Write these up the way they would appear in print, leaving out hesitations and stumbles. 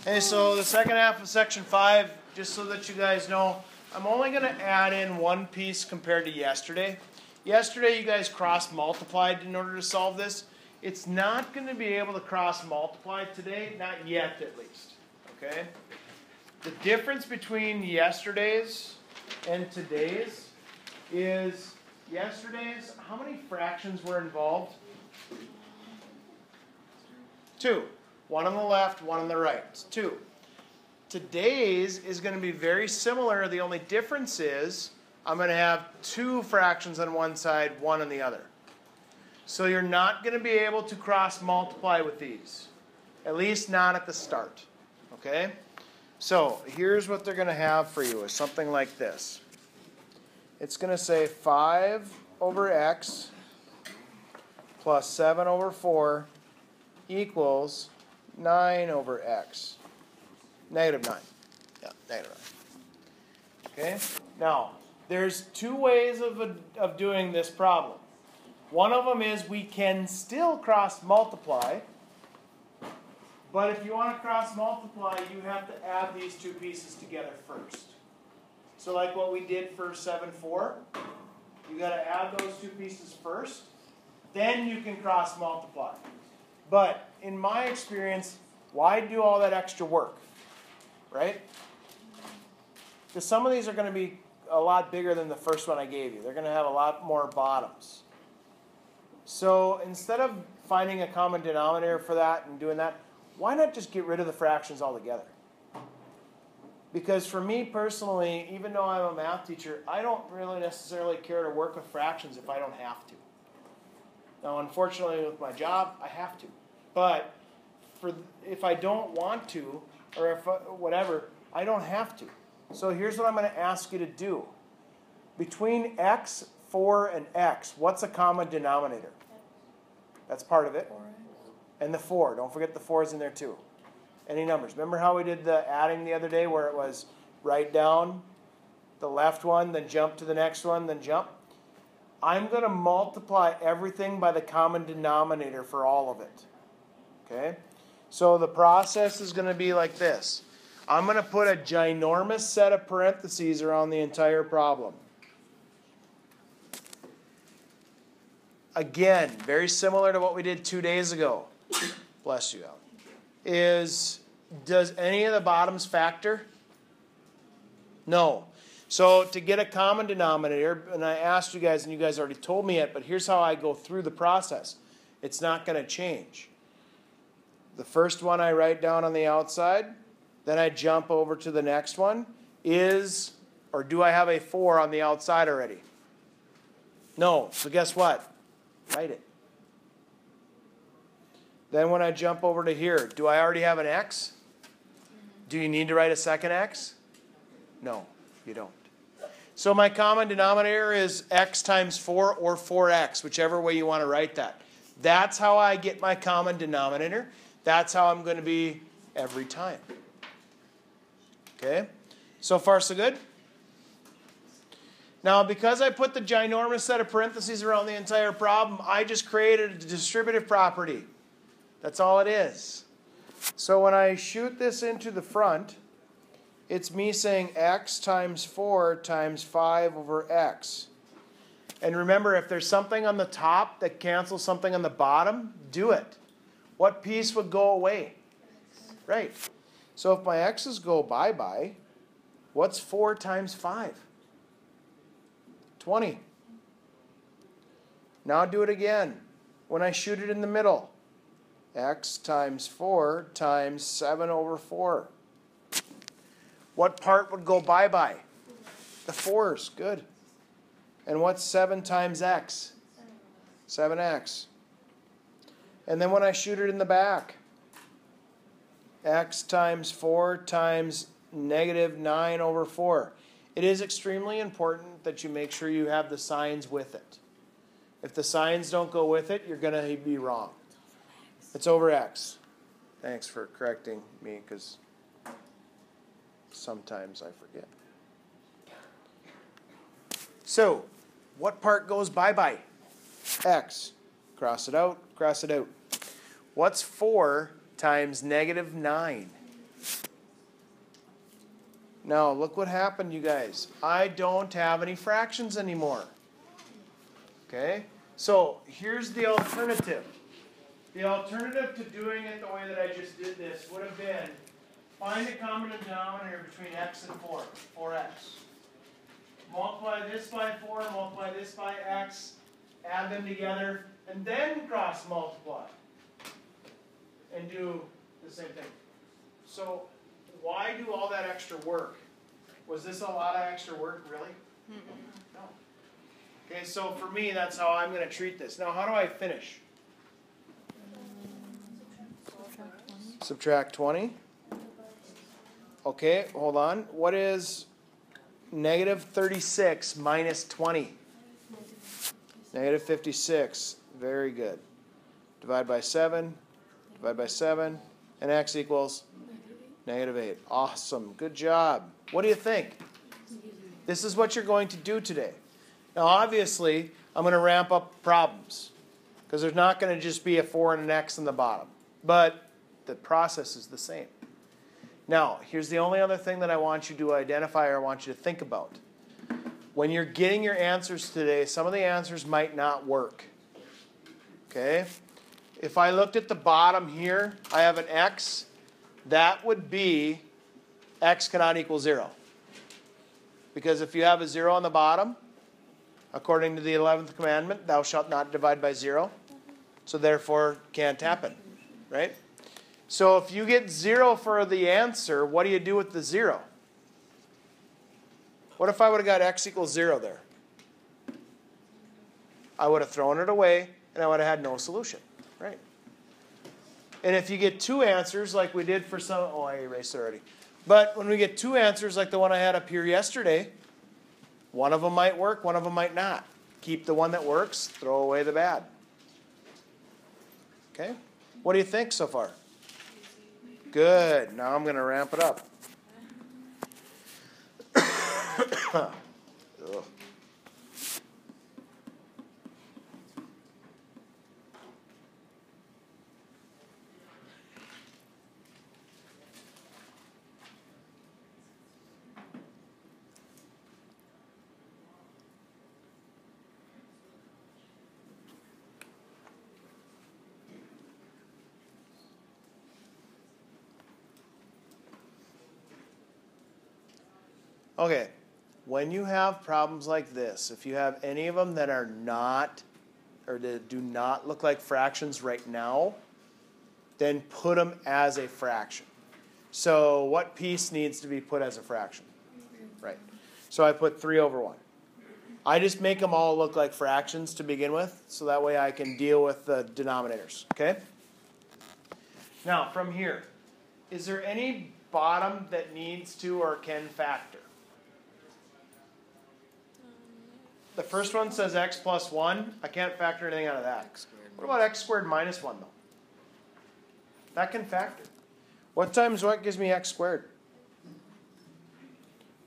Hey, so the second half of section 5, just so that you guys know, I'm only going to add in one piece compared to yesterday. Yesterday you guys cross-multiplied in order to solve this. It's not going to be able to cross-multiply today, not yet at least. Okay? The difference between yesterday's and today's is yesterday's, how many fractions were involved? 2. One on the left, one on the right. It's 2. Today's is going to be very similar. The only difference is I'm going to have 2 fractions on one side, 1 on the other. So you're not going to be able to cross-multiply with these. At least not at the start. Okay? So here's what they're going to have for you, is something like this. It's going to say 5 over x plus 7 over 4 equals 9 over x. Negative 9. Yeah, negative 9. Okay? Now, there's 2 ways of doing this problem. One of them is we can still cross-multiply, but if you want to cross-multiply, you have to add these 2 pieces together first. So like what we did for 7, 4, you got to add those 2 pieces first, then you can cross-multiply. But in my experience, why do all that extra work? Right? Because some of these are going to be a lot bigger than the first one I gave you. They're going to have a lot more bottoms. So instead of finding a common denominator for that and doing that, why not just get rid of the fractions altogether? Because for me personally, even though I'm a math teacher, I don't really necessarily care to work with fractions if I don't have to. Now, unfortunately, with my job, I have to. But if I don't want to, or if whatever, I don't have to. So here's what I'm going to ask you to do. Between x, 4, and x, what's a common denominator? That's part of it. And the 4. Don't forget the 4 is in there too. Any numbers? Remember how we did the adding the other day where it was write down the left one, then jump to the next one, then jump? I'm going to multiply everything by the common denominator for all of it. Okay? So the process is going to be like this. I'm going to put a ginormous set of parentheses around the entire problem. Again, very similar to what we did 2 days ago. Bless you, Alan. Does any of the bottoms factor? No. So to get a common denominator, and I asked you guys, and you guys already told me it, but here's how I go through the process. It's not going to change. The first one I write down on the outside, then I jump over to the next one. Or do I have a 4 on the outside already? No. So guess what? Write it. Then when I jump over to here, do I already have an x? Do you need to write a second x? No, you don't. So my common denominator is x times 4 or 4x, whichever way you want to write that. That's how I get my common denominator. That's how I'm going to be every time. Okay? So far, so good? Now, because I put the ginormous set of parentheses around the entire problem, I just created a distributive property. That's all it is. So when I shoot this into the front, it's me saying x times 4 times 5 over x. And remember, if there's something on the top that cancels something on the bottom, do it. What piece would go away? Right. So if my x's go bye-bye, what's 4 times 5? 20. Now do it again. When I shoot it in the middle, x times 4 times 7 over 4. What part would go bye-bye? The 4s. Good. And what's 7 times x? 7x. And then when I shoot it in the back, x times 4 times negative 9 over 4. It is extremely important that you make sure you have the signs with it. If the signs don't go with it, you're going to be wrong. It's over x. Thanks for correcting me, because sometimes I forget. So, what part goes bye-bye? X. Cross it out, cross it out. What's 4 times negative 9? Now, look what happened, you guys. I don't have any fractions anymore. Okay? So, here's the alternative. The alternative to doing it the way that I just did this would have been find a common denominator between x and 4, 4x. Multiply this by 4, multiply this by x, add them together, and then cross multiply. And do the same thing. So, why do all that extra work? Was this a lot of extra work, really? No. Okay, so for me, that's how I'm going to treat this. Now, how do I finish? Subtract 20. Okay, hold on. What is negative 36 minus 20? Negative 56. Very good. Divide by 7. Divide by 7. And x equals negative 8. Awesome. Good job. What do you think? This is what you're going to do today. Now, obviously, I'm going to ramp up problems because there's not going to just be a 4 and an x in the bottom. But the process is the same. Now, here's the only other thing that I want you to identify or I want you to think about. When you're getting your answers today, some of the answers might not work. Okay? If I looked at the bottom here, I have an x. That would be x cannot equal 0. Because if you have a 0 on the bottom, according to the 11th commandment, thou shalt not divide by 0. So therefore, can't happen. Right? So if you get 0 for the answer, what do you do with the 0? What if I would have got x equals 0 there? I would have thrown it away, and I would have had no solution. Right? And if you get 2 answers, like we did for some... Oh, I erased it already. But when we get 2 answers, like the one I had up here yesterday, one of them might work, one of them might not. Keep the one that works, throw away the bad. Okay? What do you think so far? Good. Now I'm going to ramp it up. Ugh. Okay, when you have problems like this, if you have any of them that are not, or that do not look like fractions right now, then put them as a fraction. So what piece needs to be put as a fraction? Right. So I put 3 over 1. I just make them all look like fractions to begin with, so that way I can deal with the denominators. Okay? Now, from here, is there any bottom that needs to or can factor? The first one says x plus 1. I can't factor anything out of that. What about x squared minus 1, though? That can factor. What times what gives me x squared?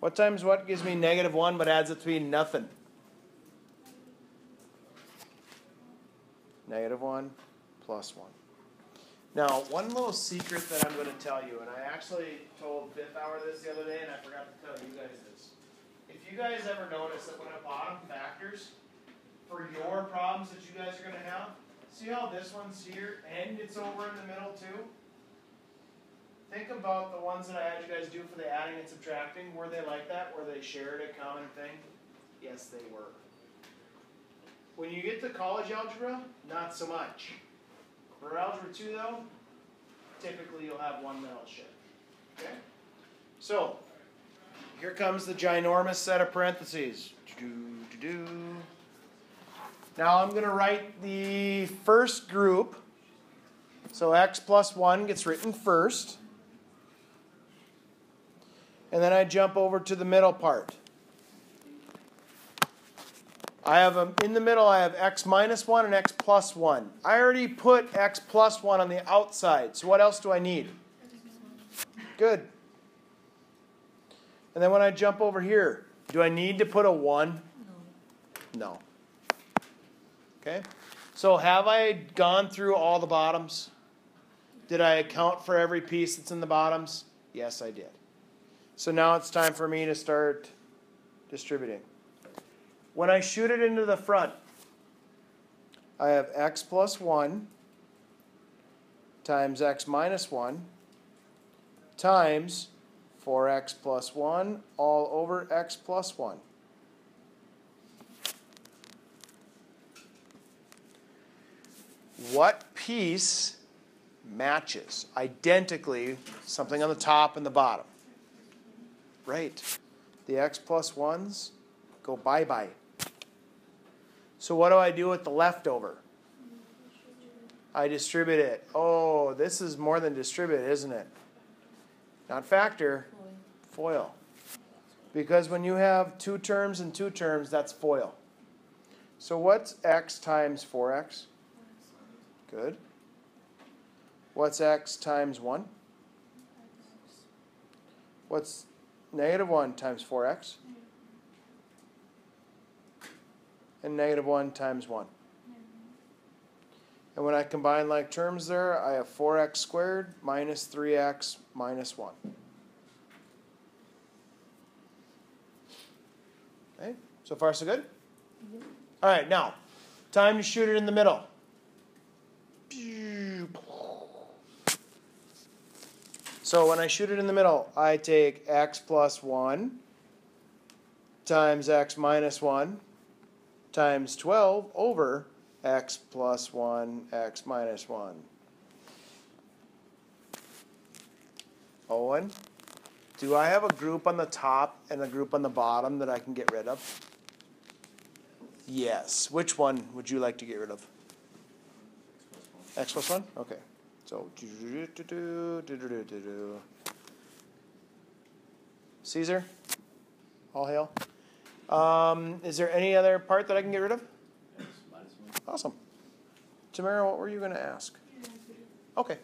What times what gives me negative 1 but adds it to be nothing? Negative 1 plus 1. Now, one little secret that I'm going to tell you, and I actually told Fifth Hour this the other day, and I forgot to tell you guys this. If you guys ever notice that when a bottom factors for your problems that you guys are going to have, see how this one's here and it's over in the middle too? Think about the ones that I had you guys do for the adding and subtracting. Were they like that? Were they shared a common thing? Yes, they were. When you get to college algebra, not so much. For algebra 2, though, typically you'll have one that'll share. Okay? So, here comes the ginormous set of parentheses. Now I'm going to write the first group. So x plus 1 gets written first. And then I jump over to the middle part. I have in the middle I have x minus 1 and x plus 1. I already put x plus 1 on the outside. So what else do I need? Good. And then when I jump over here, do I need to put a 1? No. Okay? So have I gone through all the bottoms? Did I account for every piece that's in the bottoms? Yes, I did. So now it's time for me to start distributing. When I shoot it into the front, I have x plus 1 times x minus 1 times 4x plus 1 all over x plus 1. What piece matches identically something on the top and the bottom? Right. The x plus 1s go bye-bye. So what do I do with the leftover? I distribute it. Oh, this is more than distribute, isn't it? Not factor, FOIL. Because when you have two terms and two terms, that's FOIL. So what's x times 4x? Good. What's x times 1? What's negative 1 times 4x? And negative 1 times 1. And when I combine like terms there, I have 4x squared minus 3x minus 1. Okay, so far so good? All right, now, time to shoot it in the middle. So when I shoot it in the middle, I take x plus 1 times x minus 1 times 12 over x plus 1, x minus 1. Owen, do I have a group on the top and a group on the bottom that I can get rid of? Yes. Which one would you like to get rid of? X plus 1? Okay. So, Caesar? All hail. Is there any other part that I can get rid of? X minus 1. Awesome. Tamara, what were you going to ask? Okay.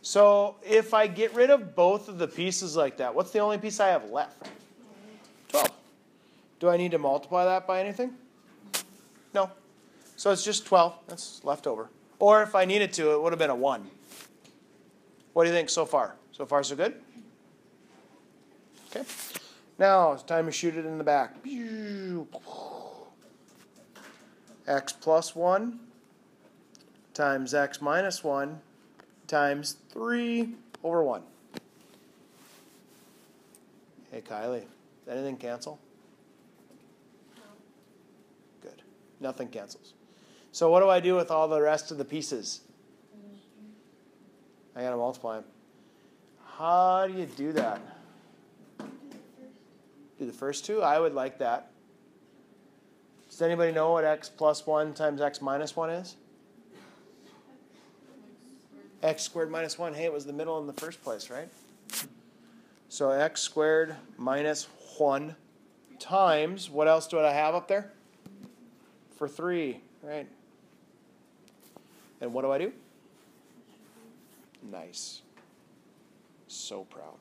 So if I get rid of both of the pieces like that, what's the only piece I have left? 12. Do I need to multiply that by anything? No. So it's just 12. That's left over. Or if I needed to, it would have been a 1. What do you think so far? So far, so good? Okay. Now it's time to shoot it in the back. X plus 1 times x minus 1 times 3 over 1. Hey, Kylie, did anything cancel? Good. Nothing cancels. So what do I do with all the rest of the pieces? I got to multiply them. How do you do that? Do the first two? I would like that. Does anybody know what x plus 1 times x minus 1 is? X squared minus 1. Hey, it was the middle in the first place, right? So x squared minus 1 times, what else do I have up there? For 3, right? And what do? Nice. So proud.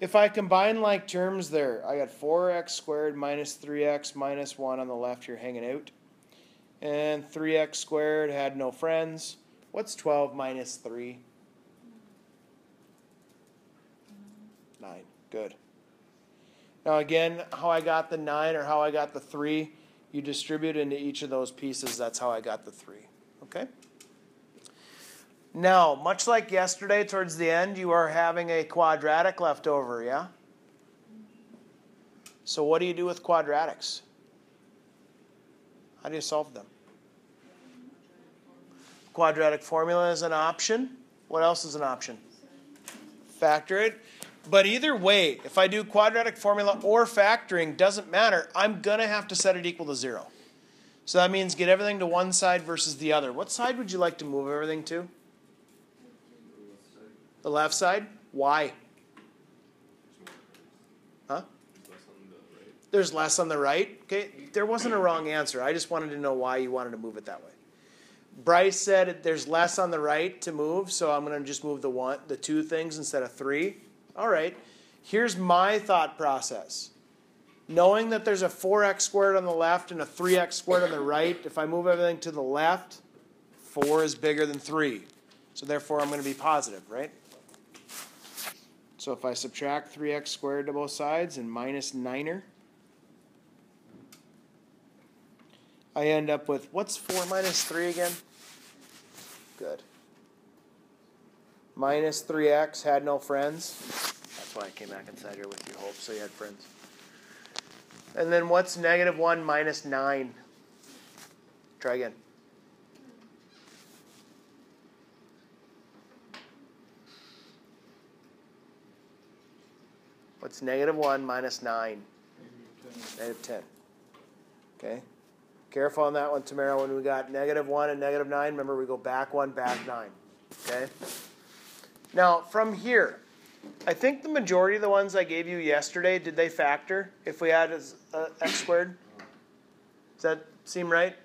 If I combine like terms there, I got 4x squared minus 3x minus 1 on the left here hanging out. And 3x squared had no friends. What's 12 minus 3? 9. Good. Now again, how I got the 9 or how I got the 3, you distribute into each of those pieces. That's how I got the 3. Okay? Now, much like yesterday, towards the end, you are having a quadratic left over, yeah? So what do you do with quadratics? How do you solve them? Quadratic formula is an option. What else is an option? Factor it. But either way, if I do quadratic formula or factoring, doesn't matter. I'm going to have to set it equal to 0. So that means get everything to one side versus the other. What side would you like to move everything to? The left side? Why? Huh? There's less on the right. Okay, there wasn't a wrong answer. I just wanted to know why you wanted to move it that way. Bryce said there's less on the right to move, so I'm going to just move the 2 things instead of 3. All right. Here's my thought process. Knowing that there's a 4x squared on the left and a 3x squared on the right, if I move everything to the left, 4 is bigger than 3. So therefore, I'm going to be positive, right? So if I subtract 3x squared to both sides and minus 9er, I end up with, what's 4 minus 3 again? Good. Minus 3x, had no friends. That's why I came back inside here with your hope, so you had friends. And then what's negative 1 minus 9? Try again. What's negative 1 minus 9? Negative 10. Okay? Careful on that one, Tamara. When we got negative 1 and negative 9, remember we go back 1, back 9. Okay? Now, from here, I think the majority of the ones I gave you yesterday, did they factor if we had x squared? Does that seem right?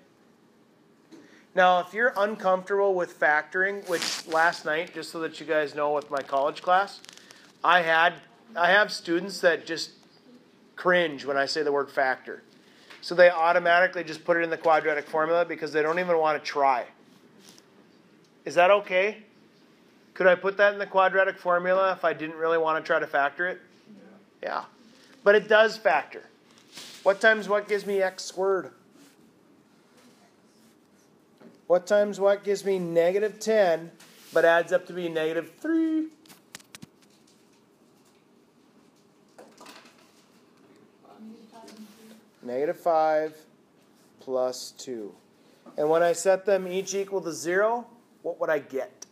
Now, if you're uncomfortable with factoring, which last night, just so that you guys know with my college class, I have students that just cringe when I say the word factor. So they automatically just put it in the quadratic formula because they don't even want to try. Is that okay? Could I put that in the quadratic formula if I didn't really want to try to factor it? Yeah. But it does factor. What times what gives me x squared? What times what gives me negative 10 but adds up to be negative 3? Negative 5 plus 2. And when I set them each equal to 0, what would I get?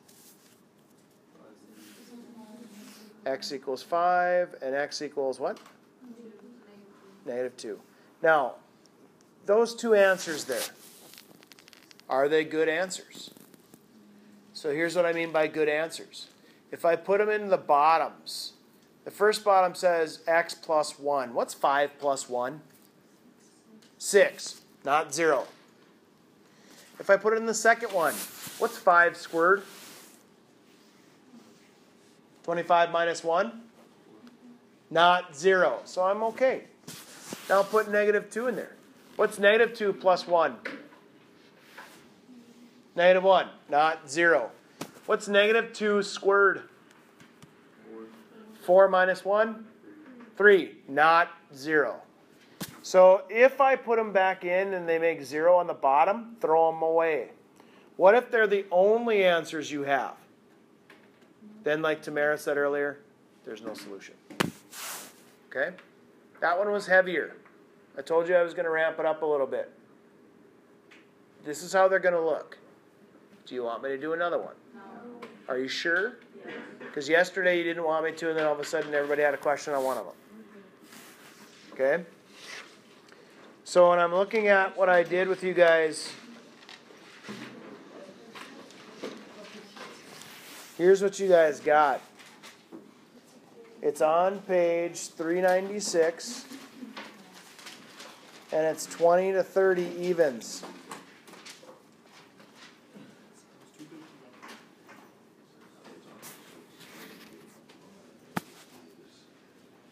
X equals 5 and x equals what? Negative 2. Now, those two answers there, are they good answers? So here's what I mean by good answers. If I put them in the bottoms, the first bottom says x plus 1. What's 5 plus 1? 6, not 0. If I put it in the second one, what's 5 squared? 25 minus 1? Not 0. So I'm okay. Now I'll put negative 2 in there. What's negative 2 plus 1? Negative 1, not 0. What's negative 2 squared? 4 minus 1? 3, not 0. So if I put them back in and they make 0 on the bottom, throw them away. What if they're the only answers you have? Then, like Tamara said earlier, there's no solution. Okay? That one was heavier. I told you I was going to ramp it up a little bit. This is how they're going to look. Do you want me to do another one? No. Are you sure? Because yesterday you didn't want me to, and then all of a sudden everybody had a question on one of them. Okay? So when I'm looking at what I did with you guys, here's what you guys got. It's on page 396, and it's 20 to 30 evens.